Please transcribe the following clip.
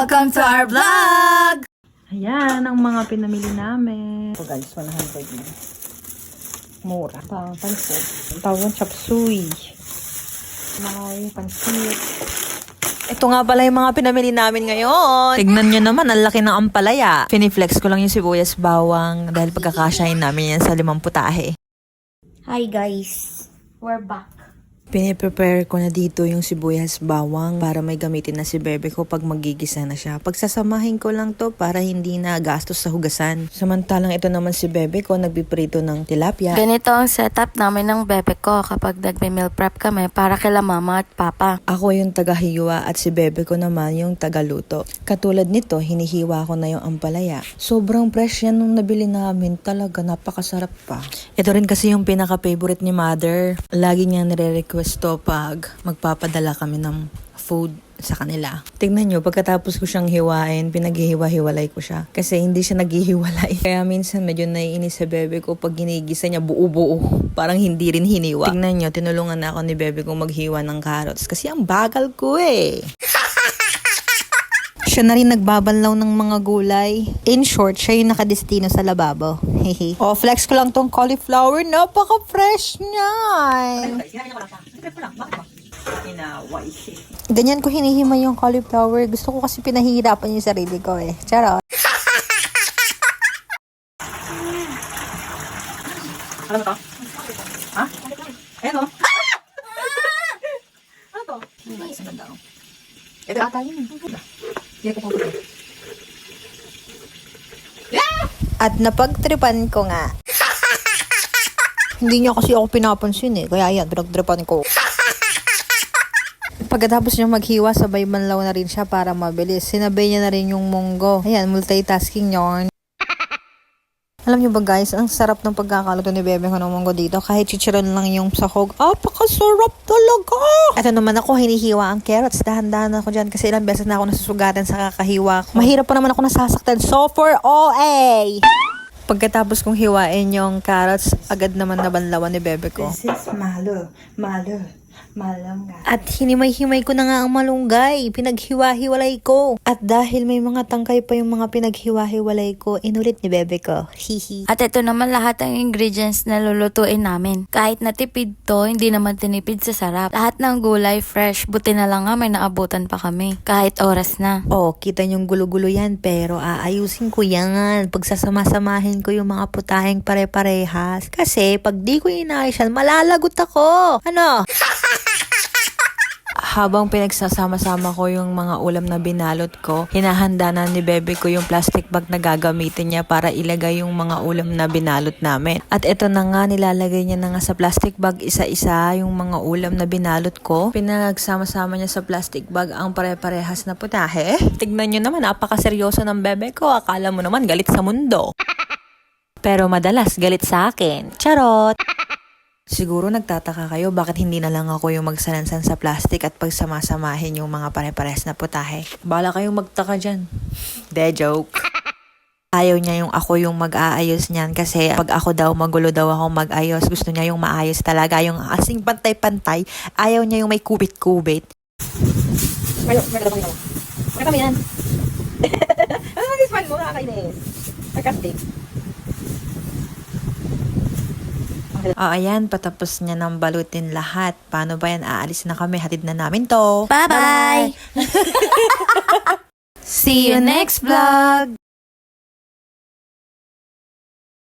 Welcome to our vlog! Ayan, ang mga pinamili namin. So guys, 100 na. Mura. Pansit. Tawag chop suey. May pansit. Ito nga pala yung mga pinamili namin ngayon. Tignan nyo naman, ang laki ng ampalaya. Finiflex ko lang yung sibuyas bawang dahil pagkakasyahin namin yan sa 5 putahe. Hi guys, we're back. Piniprepare ko na dito yung sibuyas bawang para may gamitin na si bebe ko pag magigisa na siya. Pagsasamahin ko lang to para hindi na gastos sa hugasan. Samantalang ito naman si bebe ko nagpiprito ng tilapia. Ganito ang setup namin ng bebe ko kapag nagme-meal prep kami para kila mama at papa. Ako yung taga-hiwa at si bebe ko naman yung taga-luto. Katulad nito, hinihiwa ko na yung ampalaya. Sobrang fresh yan nung nabili namin. Talaga, napakasarap pa. Ito rin kasi yung pinaka-favorite ni mother. Lagi niya nire-request to pag magpapadala kami ng food sa kanila. Tingnan nyo, pagkatapos ko siyang hiwain, pinaghihiwa-hiwalay ko siya. Kasi hindi siya naghihiwalay. Kaya minsan medyo naiinis sa bebe ko pag ginigisa niya buo-buo. Parang hindi rin hiniwa. Tingnan nyo, tinulungan na ako ni bebe ko maghiwa ng carrots. Kasi ang bagal ko eh. Siya na rin nagbabanlaw ng mga gulay. In short, siya yung nakadestino sa lababo. Hehe. Oh, flex ko lang tong cauliflower. Napaka-fresh niyan. Ganyan ko hinihimay yung cauliflower. Gusto ko kasi pinahihirapan yung sarili ko eh. Charot. Alam mo to? Ha? Ayan o. Ano to? Ito ata yun. Hindi ko pupunta. At napagtripan ko nga. Hindi niya kasi ako pinapansin eh. Kaya yan, pinagtripan ko. Pagkatapos niya maghiwa, sabay manlaw na rin siya para mabilis. Sinabay niya na rin yung munggo. Ayan, multitasking yarn. Alam niyo ba guys, ang sarap ng pagkakaluto ni bebe ko ng munggo dito. Kahit chichiron lang yung sahog. Apakasarap talaga! Ito naman ako, hinihiwa ang carrots. Dahan-dahan ako dyan kasi ilang beses na ako nasusugatan sa kakahiwa ko. Mahirap pa naman ako nasasaktan. So for OA! Pagkatapos kong hiwain yung carrots, agad naman nabanlawan ni bebe ko. This is malunggay. At hinimay-himay ko na nga ang malunggay. Pinaghiwa-hiwalay ko. At dahil may mga tangkay pa yung mga pinaghiwa-hiwalay ko, inulit ni bebe ko. Hihi. At ito naman lahat ng ingredients na lulutuin namin. Kahit natipid to, hindi naman tinipid sa sarap. Lahat ng gulay fresh, buti na lang nga may naabutan pa kami. Kahit oras na. Oh, kita niyong gulo-gulo yan, pero aayusin ko yan. Pagsasama-samahin ko yung mga putaheng pare-parehas. Kasi pag di ko inayos yan, malalagot ako. Ano? Habang pinagsasama-sama ko yung mga ulam na binalot ko, hinahanda na ni bebe ko yung plastic bag na gagamitin niya para ilagay yung mga ulam na binalot namin. At ito na nga, nilalagay niya na nga sa plastic bag isa-isa yung mga ulam na binalot ko. Pinagsama-sama niya sa plastic bag ang pare-parehas na putahe. Tignan nyo naman, napakaseryoso ng bebe ko. Akala mo naman galit sa mundo. Pero madalas galit sa akin. Charot! Siguro nagtataka kayo bakit hindi na lang ako yung magsalansan sa plastic at pagsama-samahin yung mga pare-pares na putahe. Bala kayong magtaka dyan. De joke. Ayaw niya yung ako yung mag-aayos niyan kasi pag ako daw magulo daw ako mag-ayos. Gusto niya yung maayos talaga, yung asing pantay-pantay. Ayaw niya yung may kubit-kubit. Meron kami yan. Ano ang ispan mo? Nakakainis. Sarcastic. Ayan, patapos niya ng balutin lahat. Paano ba yan? Aalis na kami. Hatid na namin to. Bye-bye! See you next vlog!